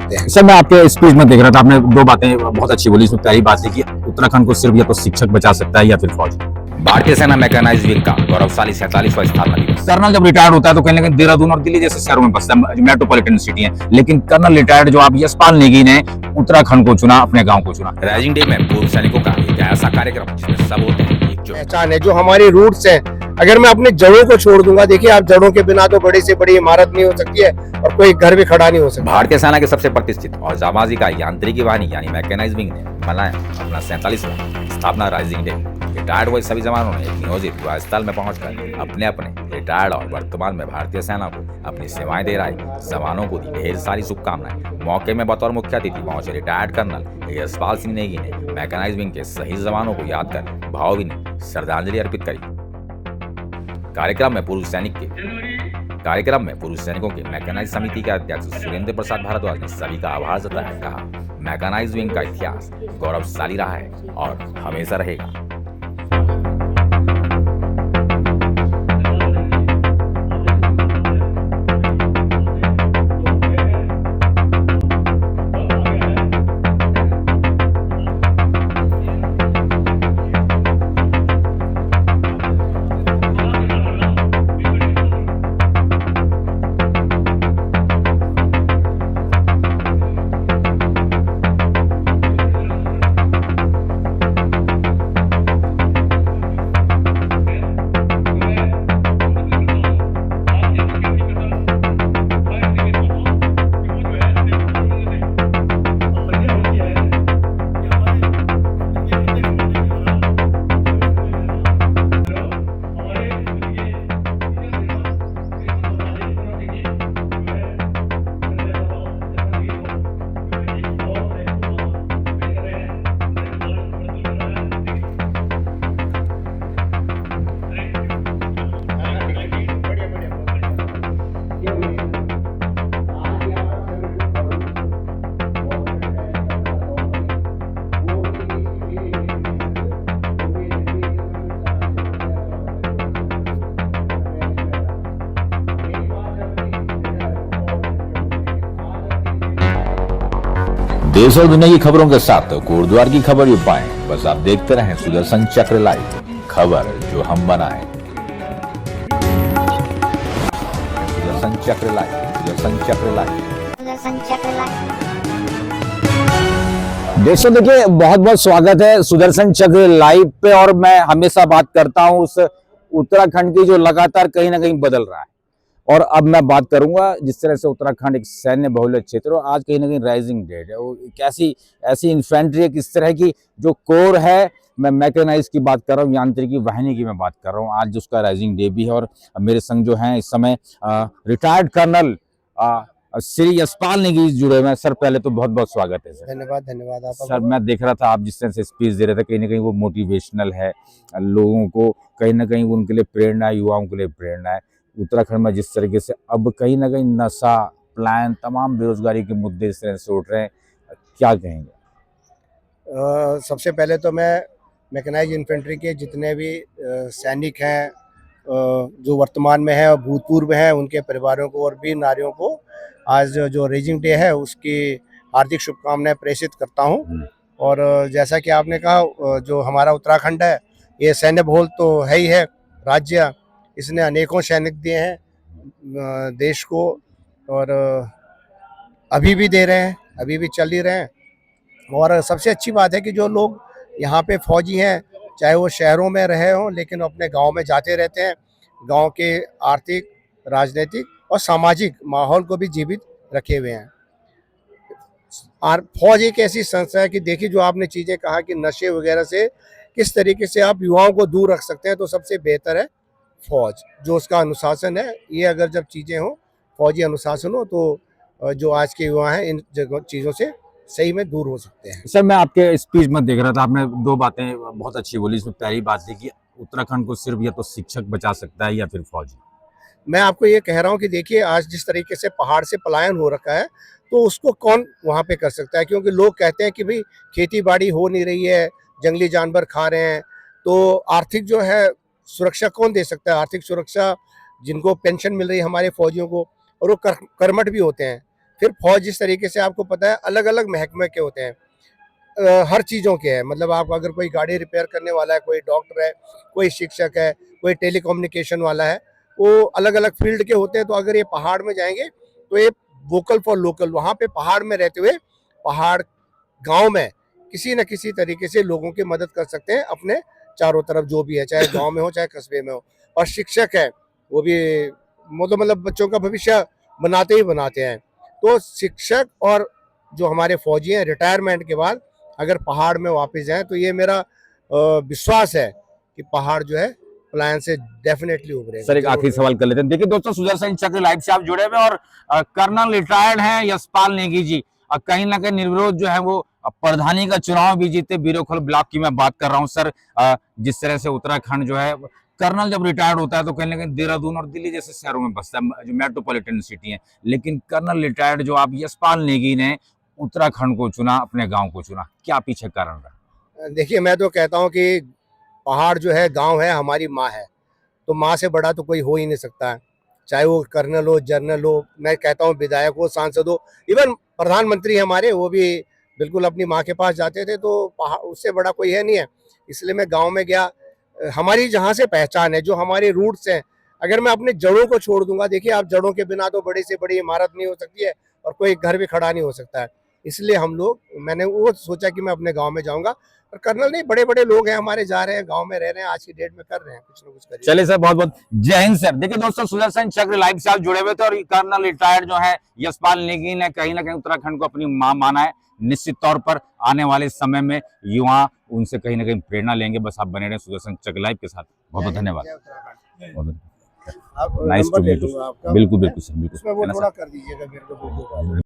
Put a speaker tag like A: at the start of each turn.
A: सकते हैं।
B: सर, मैं आपके स्पीच में देख रहा था, आपने दो बातें बहुत अच्छी बोली। इसमें पहली बात है कि उत्तराखंड को सिर्फ या तो शिक्षक बचा सकता है या फिर फौज।
C: भारतीय सेना मैकेनाइज्ड विंग का गौरवशाली 47वां स्थापना दिवस।
B: कर्नल जब रिटायर्ड होता है तो कहीं ना कहीं देहरादून और दिल्ली जैसे शहरों में बसता है, मेट्रोपॉलिटन सिटी है, लेकिन कर्नल रिटायर्ड जो आप यशपाल नेगी ने उत्तराखंड को चुना, अपने गांव को चुना।
C: राइजिंग डे में पूर्व सैनिकों का एक ऐसा कार्यक्रम जिसमें सब होते हैं एकजुट।
A: पहचान है जो हमारी रूट्स है। अगर मैं अपने जड़ों को छोड़ दूंगा, देखिए आप जड़ों के बिना तो बड़ी से बड़ी इमारत नहीं हो सकती है और कोई घर भी खड़ा नहीं हो सकता।
C: भारतीय सेना के सबसे प्रतिष्ठित और जाबाजी का यांत्रिकी वाहिनी यानी मैकेनाइज्ड विंग ने मनाया अपना 47वां स्थापना राइजिंग डे। रिटायर्ड हुए सभी जवानों ने एक नियोजित युवा में पहुंचकर अपने अपने रिटायर्ड और वर्तमान में भारतीय सेना को अपनी सेवाएं दे रहे जवानों को दी ढेर सारी शुभकामनाएं। मौके में बतौर मुख्य अतिथि पहुंचे रिटायर्ड कर्नल यशपाल सिंह नेगी ने मैकेनाइज्ड विंग के शहीद जवानों को याद कर भावभीनी श्रद्धांजलि अर्पित करी। कार्यक्रम में पूर्व सैनिकों के मैकेनाइज्ड समिति के अध्यक्ष सुरेंद्र प्रसाद भारद्वाज ने सभी का आभार जताया। कहा, मैकेनाइज्ड विंग का इतिहास गौरवशाली रहा है और हमेशा रहेगा।
D: देश और दुनिया की खबरों के साथ कोटद्वार की खबर भी पाएं। बस आप देखते रहें सुदर्शन चक्र लाइव, खबर जो हम बनाएं। सुदर्शन चक्र लाइव, सुदर्शन चक्र लाइव, सुदर्शन चक्र लाइव।
B: दोस्तों देखिए, बहुत बहुत स्वागत है सुदर्शन चक्र लाइव पे। और मैं हमेशा बात करता हूं उस उत्तराखंड की जो लगातार कहीं ना कहीं बदल रहा है। और अब मैं बात करूंगा जिस तरह से उत्तराखंड एक सैन्य बहुल्य क्षेत्र है, आज कहीं ना कहीं राइजिंग डेट है। वो एक ऐसी इन्फेंट्री है, किस तरह की जो कोर है, मैं मैकेनाइज की बात कर रहा हूँ, यांत्रिकी वाहिनी की मैं बात कर रहा हूँ। आज उसका राइजिंग डे भी है और मेरे संग जो हैं इस समय रिटायर्ड कर्नल श्री यशपाल नेगी जुड़े हुए हैं। सर, पहले तो बहुत बहुत स्वागत है सर।
A: धन्यवाद आपका।
B: सर, मैं देख रहा था आप जिस तरह से स्पीच दे रहे थे, कहीं ना कहीं वो मोटिवेशनल है, लोगों को कहीं ना कहीं उनके लिए प्रेरणा है, युवाओं के लिए प्रेरणा है। उत्तराखंड में जिस तरीके से अब कहीं ना कहीं नशा, प्लान, तमाम बेरोजगारी के मुद्दे इस तरह से उठ रहे हैं, क्या कहेंगे?
A: सबसे पहले तो मैं मैकेनाइज्ड इन्फेंट्री के जितने भी सैनिक हैं, जो वर्तमान में हैं और भूतपूर्व हैं, उनके परिवारों को और वीर नारियों को आज जो राइजिंग डे है उसकी हार्दिक शुभकामनाएं प्रेषित करता हूं। और जैसा कि आपने कहा, जो हमारा उत्तराखंड है ये सैन्य बहुल तो है ही है राज्य। इसने अनेकों सैनिक दिए हैं देश को और अभी भी दे रहे हैं, अभी भी चल ही रहे हैं। और सबसे अच्छी बात है कि जो लोग यहाँ पे फौजी हैं, चाहे वो शहरों में रहे हों, लेकिन अपने गांव में जाते रहते हैं, गांव के आर्थिक, राजनीतिक और सामाजिक माहौल को भी जीवित रखे हुए हैं। और फौज एक ऐसी संस्था है कि देखिए, जो आपने चीज़ें कहा कि नशे वगैरह से किस तरीके से आप युवाओं को दूर रख सकते हैं, तो सबसे बेहतर है फौज। जो उसका अनुशासन है, ये अगर जब चीज़ें हों, फौजी अनुशासन हो, तो जो आज के युवा हैं इन चीज़ों से सही में दूर हो सकते हैं।
B: सर, मैं आपके स्पीच में देख रहा था, आपने दो बातें बहुत अच्छी बोली। इसमें पहली बात है कि उत्तराखंड को सिर्फ या तो शिक्षक बचा सकता है या फिर फौजी।
A: मैं आपको ये कह रहा हूँ कि देखिए, आज जिस तरीके से पहाड़ से पलायन हो रखा है, तो उसको कौन वहाँ पे कर सकता है? क्योंकि लोग कहते हैं कि भाई खेती बाड़ी हो नहीं रही है, जंगली जानवर खा रहे हैं, तो आर्थिक जो है सुरक्षा कौन दे सकता है? आर्थिक सुरक्षा जिनको पेंशन मिल रही है हमारे फौजियों को, और वो कर्मठ भी होते हैं, फिर फौज जिस तरीके से आपको पता है अलग अलग महकमे के होते हैं, हर चीज़ों के हैं। मतलब आप अगर कोई गाड़ी रिपेयर करने वाला है, कोई डॉक्टर है, कोई शिक्षक है, कोई टेलीकम्युनिकेशन वाला है, वो अलग अलग फील्ड के होते हैं। तो अगर ये पहाड़ में जाएंगे तो ये वोकल फॉर लोकल, वहाँ पे पहाड़ में रहते हुए पहाड़ गांव में किसी न किसी तरीके से लोगों की मदद कर सकते हैं अपने चारों तरफ जो भी है, चाहे गांव में हो चाहे कस्बे में हो। और शिक्षक है वो भी मतलब बच्चों का भविष्य बनाते ही बनाते हैं। तो शिक्षक और जो हमारे फौजी हैं रिटायरमेंट के बाद अगर पहाड़ में वापस जाएं तो ये मेरा विश्वास है कि पहाड़ जो है पलायन से डेफिनेटली उभरेगा।
B: सर एक आखिरी सवाल कर लेते हैं। देखिए दोस्तों, सुदर्शन चक्र लाइव से आप जुड़े हुए और कर्नल रिटायर्ड हैं यशपाल नेगी जी, कहीं ना कहीं निर्विरोध जो है वो प्रधानी का चुनाव भी जीते। बीरोखल ब्लॉक की मैं बात कर रहा हूँ सर। जिस तरह से उत्तराखंड जो है, कर्नल जब रिटायर्ड होता है तो कहीं ना कहीं देहरादून और दिल्ली जैसे शहरों में बसता है, जो मेट्रोपॉलिटन सिटी है। लेकिन कर्नल रिटायर्ड जो आप यशपाल नेगी ने उत्तराखंड को चुना, अपने गाँव को चुना, क्या पीछे कारण रहा?
A: देखिए मैं तो कहता हूँ कि पहाड़ जो है गांव है, हमारी माँ है, तो माँ से बड़ा तो कोई हो ही नहीं सकता है। चाहे वो कर्नल हो, जनरल हो, मैं कहता हूँ विधायक हो, सांसद हो, इवन प्रधानमंत्री हमारे, वो भी बिल्कुल अपनी माँ के पास जाते थे। तो पहाड़ उससे बड़ा कोई है नहीं है। इसलिए मैं गांव में गया। हमारी जहाँ से पहचान है, जो हमारे रूट्स हैं, अगर मैं अपने जड़ों को छोड़ दूंगा, देखिए आप जड़ों के बिना तो बड़ी से बड़ी इमारत नहीं हो सकती है और कोई घर भी खड़ा नहीं हो सकता है। इसलिए मैंने वो सोचा कि मैं अपने गांव में जाऊंगा। और कर्नल नहीं, बड़े बड़े लोग हैं हमारे, जा रहे हैं गांव में, रह रहे हैं, आज की डेट में कर रहे हैं कुछ ना कुछ करिए।
B: चलिए सर, बहुत बहुत जय हिंद सर। देखिए दोस्तों, सुदर्शन चक्र लाइव से आप जुड़े हुए थे और कर्नल रिटायर्ड जो है यशपाल नेगी ने कहीं ना कहीं उत्तराखंड को अपनी मां माना है। निश्चित तौर पर आने वाले समय में युवा उनसे कहीं ना कहीं प्रेरणा लेंगे। बस आप बने रहे सुदर्शन चक्र लाइव के साथ। बहुत बहुत धन्यवाद।
A: आप
B: नाइस टू
A: नंबर ले
B: मीट यू।
A: लूंगा आपका।
B: बिल्कुल बिल्कुल सर,
A: उसमें वो
B: बिल्कुल।
A: थोड़ा कर दीजिएगा मेरे को।